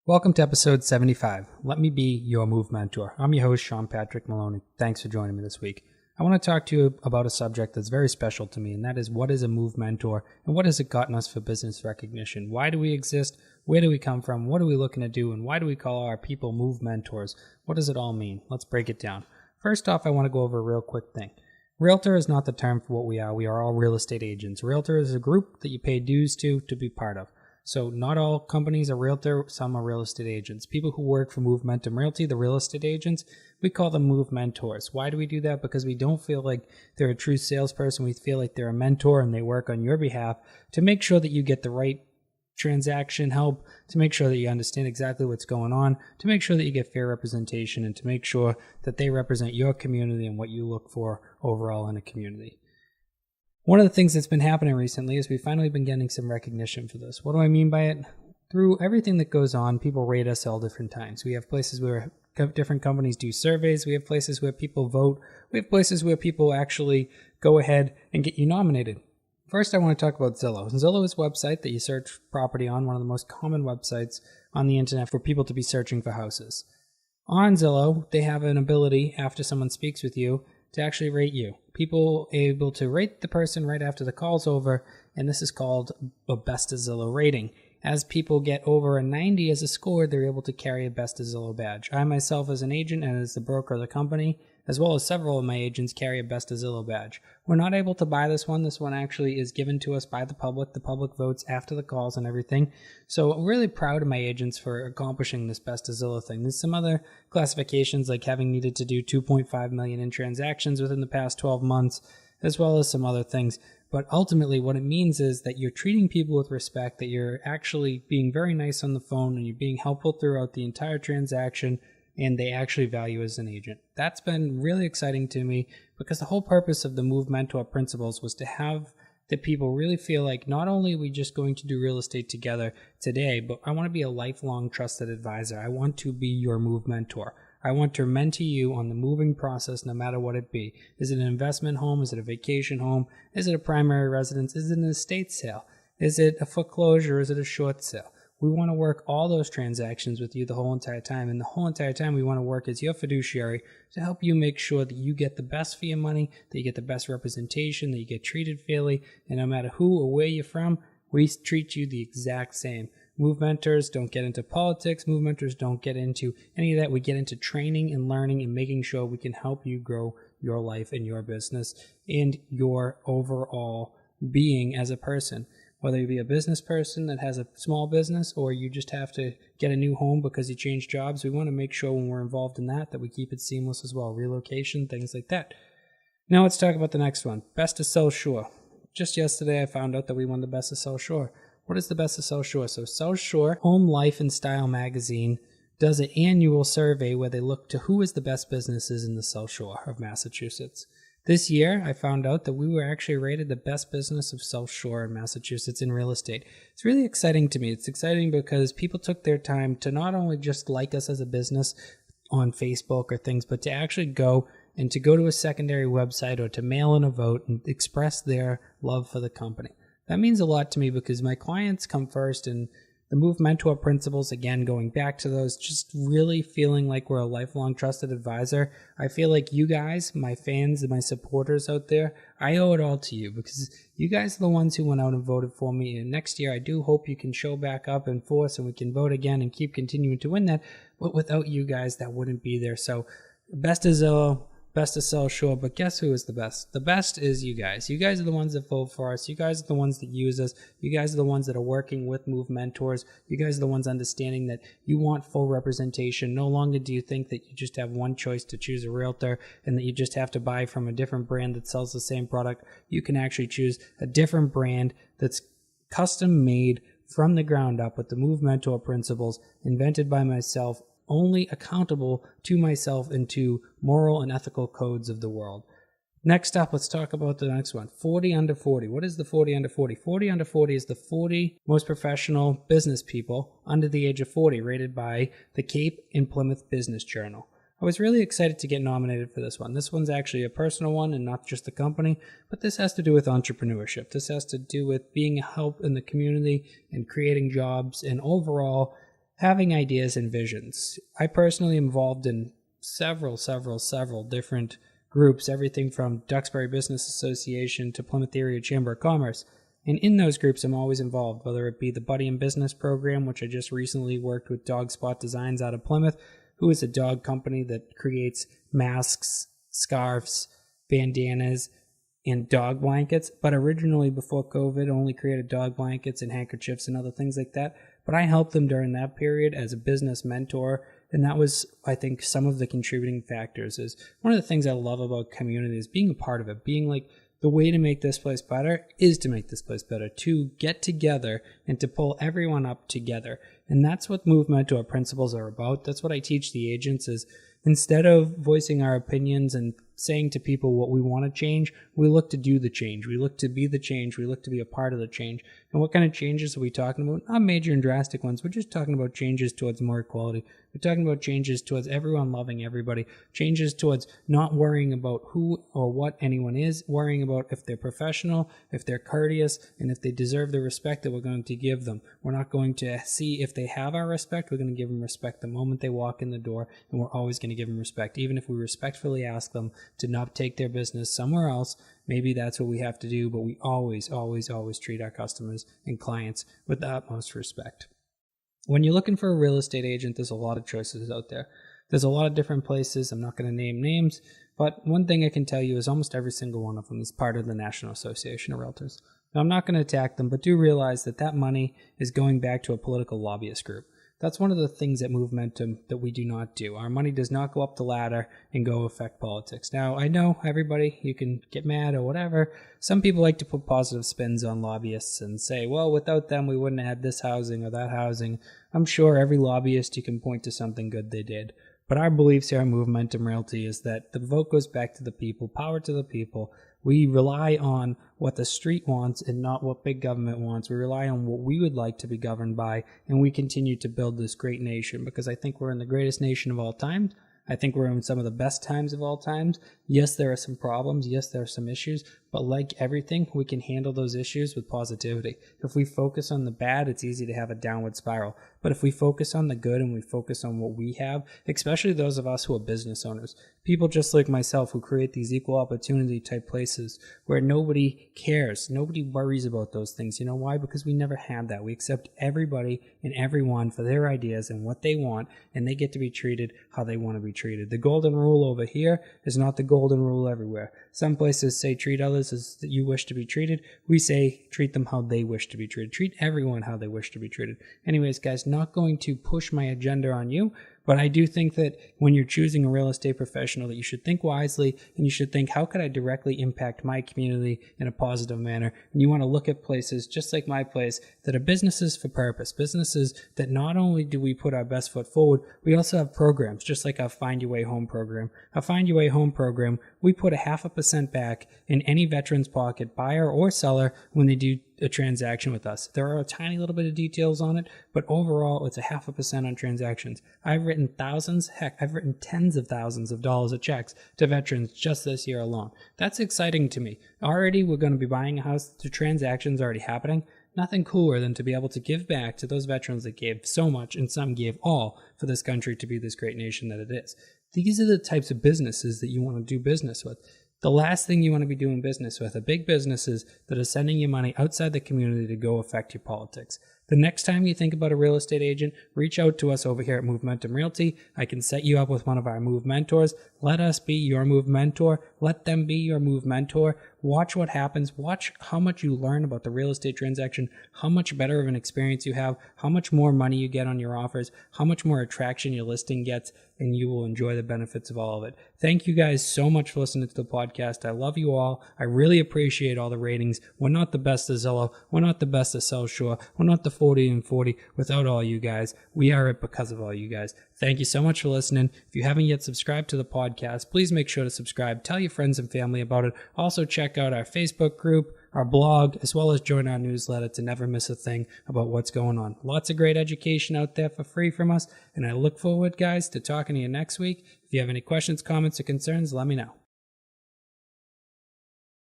Welcome to episode 75. Let me be your Move Mentor. I'm your host, Sean Patrick Maloney. Thanks for joining me this week. I want to talk to you about a subject that's very special to me, and that is what is a Move Mentor and what has it gotten us for business recognition? Why do we exist? Where do we come from? What are we looking to do? And why do we call our people Move Mentors? What does it all mean? Let's break it down. First off, I want to go over a real quick thing. Realtor is not the term for what we are. We are all real estate agents. Realtor is a group that you pay dues to be part of. So not all companies are realtor, some are real estate agents. People who work for Movementum Realty, the real estate agents, we call them Move Mentors. Why do we do that? Because we don't feel like they're a true salesperson. We feel like they're a mentor and they work on your behalf to make sure that you get the right transaction help, to make sure that you understand exactly what's going on, to make sure that you get fair representation, and to make sure that they represent your community and what you look for overall in a community. One of the things that's been happening recently is we've finally been getting some recognition for this. What do I mean by it? Through everything that goes on, people rate us all different times. We have places where different companies do surveys. We have places where people vote. We have places where people actually go ahead and get you nominated. First, I want to talk about Zillow. Zillow is a website that you search property on, one of the most common websites on the internet for people to be searching for houses. On Zillow, they have an ability, after someone speaks with you, to actually rate you. People are able to rate the person right after the call's over, and this is called a Best of Zillow rating. As people get over a 90 as a score, they're able to carry a Best of Zillow badge. I myself, as an agent and as the broker of the company, as well as several of my agents, carry a Best of Zillow badge. We're not able to buy this one. This one actually is given to us by the public. The public votes after the calls and everything. So I'm really proud of my agents for accomplishing this Best of Zillow thing. There's some other classifications, like having needed to do 2.5 million in transactions within the past 12 months, as well as some other things. But ultimately, what it means is that you're treating people with respect, that you're actually being very nice on the phone, and you're being helpful throughout the entire transaction, and they actually value as an agent. That's been really exciting to me, because the whole purpose of the Move Mentor principles was to have the people really feel like not only are we just going to do real estate together today, but I want to be a lifelong trusted advisor. I want to be your Move Mentor. I want to mentor you on the moving process, no matter what it be. Is it an investment home? Is it a vacation home? Is it a primary residence? Is it an estate sale? Is it a foreclosure? Is it a short sale? We want to work all those transactions with you the whole entire time. And the whole entire time we want to work as your fiduciary to help you make sure that you get the best for your money, that you get the best representation, that you get treated fairly. And no matter who or where you're from, we treat you the exact same. Move Mentors don't get into politics. Move Mentors don't get into any of that. We get into training and learning and making sure we can help you grow your life and your business and your overall being as a person. Whether you be a business person that has a small business or you just have to get a new home because you changed jobs, we want to make sure when we're involved in that we keep it seamless as well. Relocation, things like that. Now let's talk about the next one. Best of South Shore. Just yesterday I found out that we won the Best of South Shore. What is the Best of South Shore? So South Shore Home Life and Style magazine does an annual survey where they look to who is the best businesses in the South Shore of Massachusetts. This year, I found out that we were actually rated the best business of South Shore in Massachusetts in real estate. It's really exciting to me. It's exciting because people took their time to not only just like us as a business on Facebook or things, but to actually go and to go to a secondary website or to mail in a vote and express their love for the company. That means a lot to me because my clients come first, and the Move Mentor principles, again, going back to those, just really feeling like we're a lifelong trusted advisor. I feel like you guys, my fans and my supporters out there, I owe it all to you because you guys are the ones who went out and voted for me. And next year, I do hope you can show back up in force and we can vote again and keep continuing to win that. But without you guys, that wouldn't be there. So Best of Zillow, Best of South Shore, but guess who is the best? The best is you guys. You guys are the ones that vote for us. You guys are the ones that use us. You guys are the ones that are working with Move Mentors. You guys are the ones understanding that you want full representation. No longer do you think that you just have one choice to choose a realtor and that you just have to buy from a different brand that sells the same product. You can actually choose a different brand that's custom made from the ground up with the Move Mentor principles invented by myself, only accountable to myself and to moral and ethical codes of the world. Next up, let's talk about the next one. 40 under 40. What is the 40 under 40? 40 under 40 is the 40 most professional business people under the age of 40, rated by the Cape and Plymouth Business Journal. I was really excited to get nominated for this one. This one's actually a personal one and not just the company, but this has to do with entrepreneurship. This has to do with being a help in the community and creating jobs and overall having ideas and visions. I personally am involved in several different groups, everything from Duxbury Business Association to Plymouth Area Chamber of Commerce. And in those groups, I'm always involved, whether it be the Buddy in Business program, which I just recently worked with Dog Spot Designs out of Plymouth, who is a dog company that creates masks, scarves, bandanas, and dog blankets. But originally, before COVID, only created dog blankets and handkerchiefs and other things like that. But I helped them during that period as a business mentor. And that was, I think, some of the contributing factors. Is one of the things I love about community is being a part of it, being like, the way to make this place better is to make this place better, to get together and to pull everyone up together. And that's what Movementum principles are about. That's what I teach the agents is instead of voicing our opinions and saying to people what we want to change, we look to do the change. We look to be the change. We look to be a part of the change. And what kind of changes are we talking about? Not major and drastic ones. We're just talking about changes towards more equality. We're talking about changes towards everyone loving everybody. Changes towards not worrying about who or what anyone is, worrying about if they're professional, if they're courteous, and if they deserve the respect that we're going to give them. We're not going to see if they have our respect. We're going to give them respect the moment they walk in the door, and we're always going to give them respect. Even if we respectfully ask them to not take their business somewhere else, maybe that's what we have to do, but we always treat our customers and clients with the utmost respect. When you're looking for a real estate agent, there's a lot of choices out there. There's a lot of different places. I'm not going to name names, but one thing I can tell you is almost every single one of them is part of the National Association of Realtors. Now, I'm not going to attack them, but do realize that that money is going back to a political lobbyist group. That's one of the things at Movementum that we do not do. Our money does not go up the ladder and go affect politics. Now, I know everybody, you can get mad or whatever. Some people like to put positive spins on lobbyists and say, well, without them, we wouldn't have had this housing or that housing. I'm sure every lobbyist, you can point to something good they did. But our beliefs here at Movementum Realty is that the vote goes back to the people, power to the people. We rely on what the street wants and not what big government wants. We rely on what we would like to be governed by, and we continue to build this great nation because I think we're in the greatest nation of all time. I think we're in some of the best times of all times. Yes, there are some problems. Yes, there are some issues. But like everything, we can handle those issues with positivity. If we focus on the bad, it's easy to have a downward spiral. But if we focus on the good and we focus on what we have, especially those of us who are business owners, people just like myself who create these equal opportunity type places where nobody cares, nobody worries about those things. You know why? Because we never had that. We accept everybody and everyone for their ideas and what they want, and they get to be treated how they want to be treated. The golden rule over here is not the golden rule everywhere. Some places say treat others as you wish to be treated. We say treat them how they wish to be treated. Treat everyone how they wish to be treated. Anyways, guys, not going to push my agenda on you, but I do think that when you're choosing a real estate professional that you should think wisely and you should think, how could I directly impact my community in a positive manner? And you want to look at places just like my place that are businesses for purpose, businesses that not only do we put our best foot forward, we also have programs just like our Find Your Way Home program. Our Find Your Way Home program, we put 0.5% back in any veteran's pocket, buyer or seller, when they do a transaction with us. There are a tiny little bit of details on it, but overall it's 0.5% on transactions. I've written thousands, heck, I've written tens of thousands of dollars of checks to veterans just this year alone. That's exciting to me. Already we're going to be buying a house, the transactions already happening. Nothing cooler than to be able to give back to those veterans that gave so much and some gave all for this country to be this great nation that it is. These are the types of businesses that you want to do business with. The last thing you want to be doing business with are big businesses that are sending you money outside the community to go affect your politics. The next time you think about a real estate agent, reach out to us over here at Movementum Realty. I can set you up with one of our Move Mentors. Let us be your Move Mentor. Let them be your Move Mentor. Watch what happens. Watch how much you learn about the real estate transaction, how much better of an experience you have, how much more money you get on your offers, how much more attraction your listing gets, and you will enjoy the benefits of all of it. Thank you guys so much for listening to the podcast. I love you all. I really appreciate all the ratings. We're not the best of Zillow. We're not the best of South Shore. We're not the 40 and 40 without all you guys. We are it because of all you guys. Thank you so much for listening. If you haven't yet subscribed to the podcast, please make sure to subscribe. Tell your friends and family about it. Also check out our Facebook group, our blog, as well as join our newsletter to never miss a thing about what's going on. Lots of great education out there for free from us, and I look forward, guys, to talking to you next week. If you have any questions, comments, or concerns, let me know.